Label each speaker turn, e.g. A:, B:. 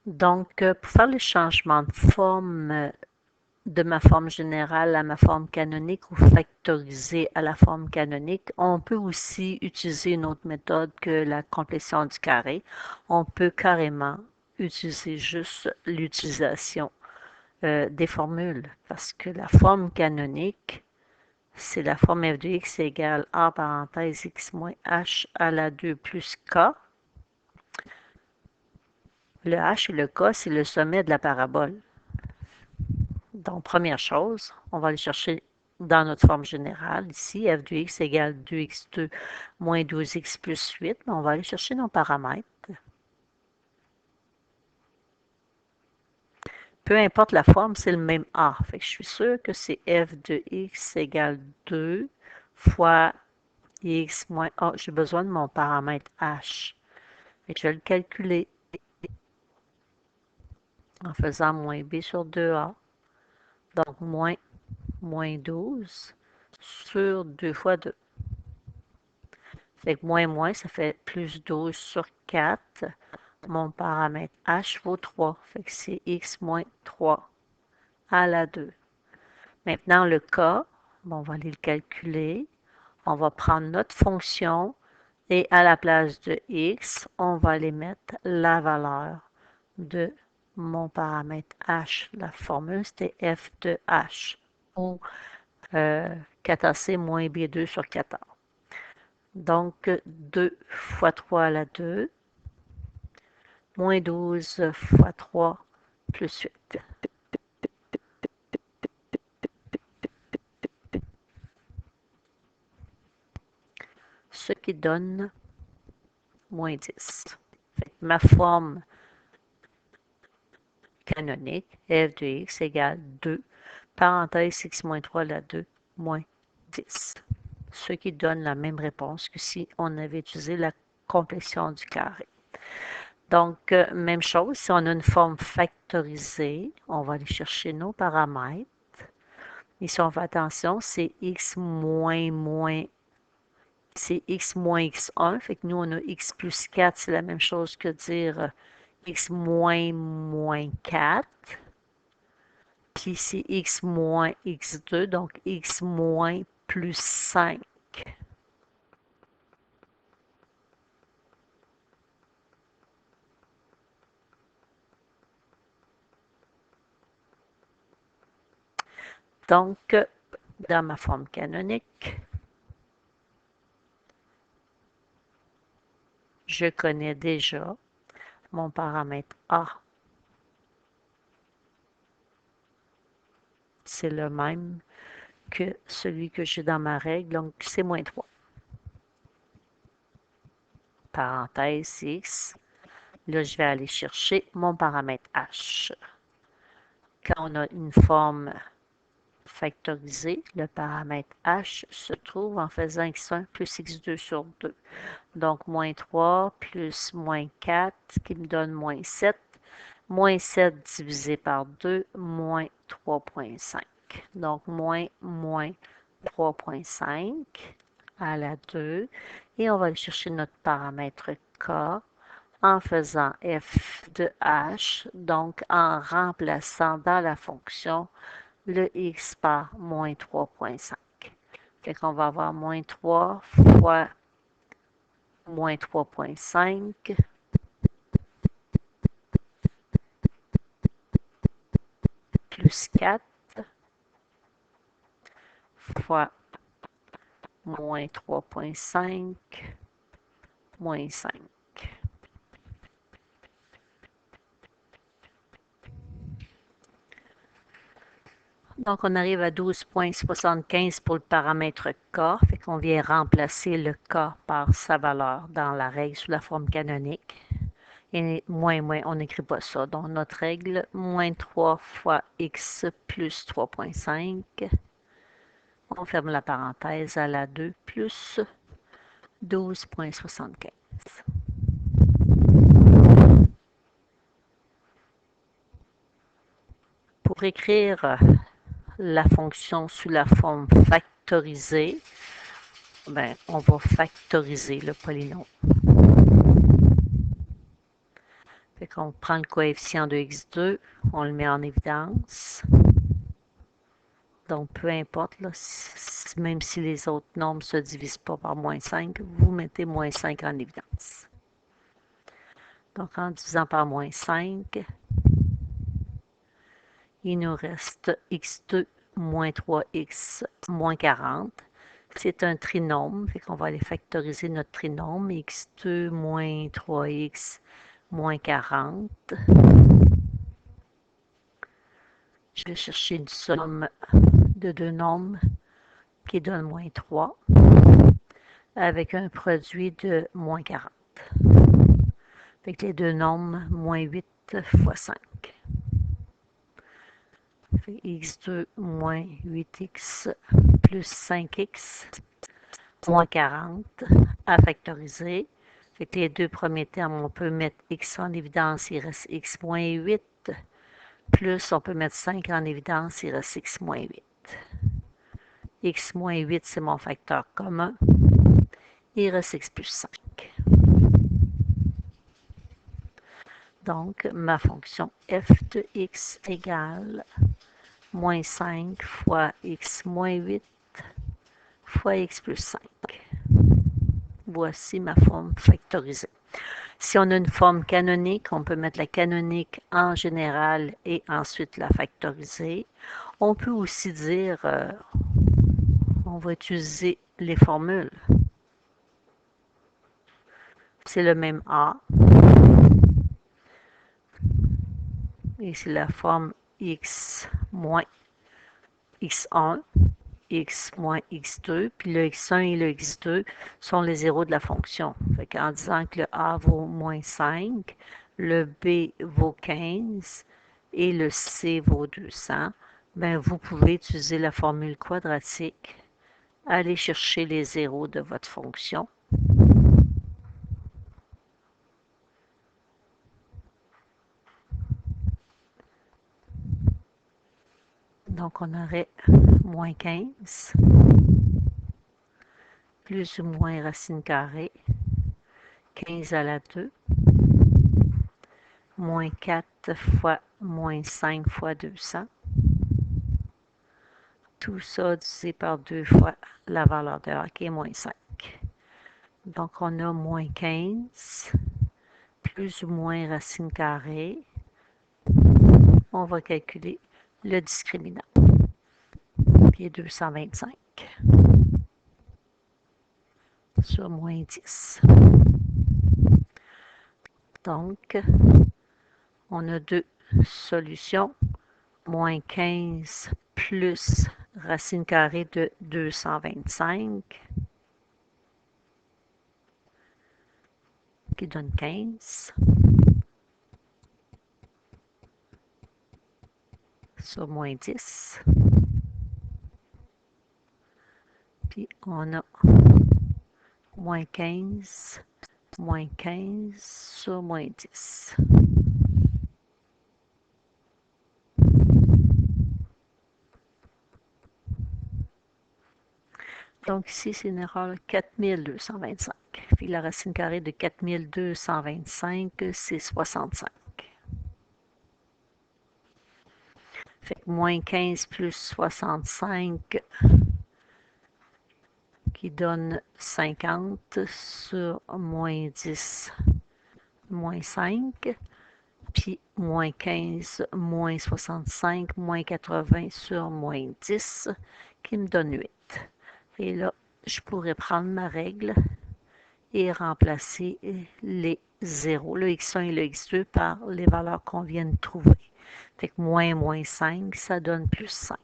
A: Donc, pour faire le changement de forme de ma forme générale à ma forme canonique ou factoriser à la forme canonique, on peut aussi utiliser une autre méthode que la complétion du carré. On peut carrément utiliser juste l'utilisation des formules parce que la forme canonique, c'est la forme f de x égale a parenthèse x moins h à la 2 plus k. Le h et le k, c'est le sommet de la parabole. Donc, première chose, on va aller chercher dans notre forme générale, ici, f de x égale 2x2 moins 12x plus 8. On va aller chercher nos paramètres. Peu importe la forme, c'est le même a. Fait que je suis sûre que c'est f de x égale 2 fois x moins a. J'ai besoin de mon paramètre h. Fait que je vais le calculer en faisant moins b sur 2a. Donc, moins 12 sur 2 fois 2. Fait que moins, ça fait plus 12 sur 4. Mon paramètre h vaut 3. Fait que c'est x moins 3 à la 2. Maintenant, le k, on va aller le calculer. On va prendre notre fonction et à la place de x, on va aller mettre la valeur de mon paramètre h. La formule, c'était f de h ou 4ac moins b2 sur 4a. Donc, 2 fois 3 à la 2, moins 12 fois 3 plus 8. Ce qui donne moins 10. Fait que ma forme canonique, f de x égale 2, parenthèse x moins 3 à la 2, moins 10. Ce qui donne la même réponse que si on avait utilisé la complétion du carré. Donc, même chose, si on a une forme factorisée, on va aller chercher nos paramètres. Et si on fait attention, c'est x moins, c'est x moins x1. Fait que nous, on a x plus 4, c'est la même chose que dire x moins 4. Puis c'est x moins x2, donc x moins plus 5. Donc, dans ma forme canonique, je connais déjà mon paramètre A. C'est le même que celui que j'ai dans ma règle, donc c'est moins 3. Parenthèse x. Là, je vais aller chercher mon paramètre h. Quand on a une forme factorisée, le paramètre h se trouve en faisant x1 plus x2 sur 2. Donc, moins 3 plus moins 4, qui me donne moins 7. Moins 7 divisé par 2, moins 3,5. Donc, moins 3,5 à la 2. Et on va aller chercher notre paramètre k en faisant f de h, donc en remplaçant dans la fonction le x par moins 3,5. Fait qu'on va avoir moins 3 fois moins 3,5 plus 4 fois moins 3,5 moins 5. Donc, on arrive à 12,75 pour le paramètre k. Fait qu'on vient remplacer le k par sa valeur dans la règle sous la forme canonique. Et moins, on n'écrit pas ça. Donc, notre règle, moins 3 fois x plus 3,5. On ferme la parenthèse à la 2 plus 12,75. Pour écrire la fonction sous la forme factorisée, on va factoriser le polynôme. Fait qu'on prend le coefficient de x2, on le met en évidence. Donc, peu importe, là, même si les autres nombres ne se divisent pas par moins 5, vous mettez moins 5 en évidence. Donc, en divisant par moins 5, il nous reste x2 moins 3x moins 40. C'est un trinôme, fait qu'on va aller factoriser notre trinôme. x2 moins 3x moins 40. Je vais chercher une somme de deux nombres qui donne moins 3 avec un produit de moins 40. Fait que les deux nombres, moins 8 fois 5. Fait x2 moins 8x plus 5x moins 40 à factoriser. Fait que les deux premiers termes, on peut mettre x en évidence, il reste x moins 8, plus on peut mettre 5 en évidence, il reste x moins 8. X moins 8, c'est mon facteur commun. Il reste x plus 5. Donc, ma fonction f de x égale moins 5 fois x moins 8 fois x plus 5. Voici ma forme factorisée. Si on a une forme canonique, on peut mettre la canonique en général et ensuite la factoriser. On peut aussi dire, on va utiliser les formules. C'est le même A. Et c'est la forme x moins x1, x moins x2, puis le x1 et le x2 sont les zéros de la fonction. Fait qu'en disant que le A vaut moins 5, le B vaut 15 et le C vaut 200, ben vous pouvez utiliser la formule quadratique, aller chercher les zéros de votre fonction. Donc, on aurait moins 15 plus ou moins racine carrée, 15 à la 2, moins 4 fois moins 5 fois 200. Tout ça divisé par 2 fois la valeur de A qui est moins 5. Donc, on a moins 15 plus ou moins racine carrée. On va calculer le discriminant, qui est 225 sur moins 10. Donc, on a deux solutions. Moins 15 plus racine carrée de 225 qui donne 15 sur moins 10. Puis on a moins 15 sur moins 10. Donc ici, c'est une erreur 4225. Puis la racine carrée de 4225, c'est 65. Fait que moins 15 plus 65 qui donne 50 sur moins 10, moins 5. Puis moins 15, moins 65, moins 80 sur moins 10 qui me donne 8. Et là, je pourrais prendre ma règle et remplacer les zéros, le x1 et le x2 par les valeurs qu'on vient de trouver. Fait que moins 5, ça donne plus 5.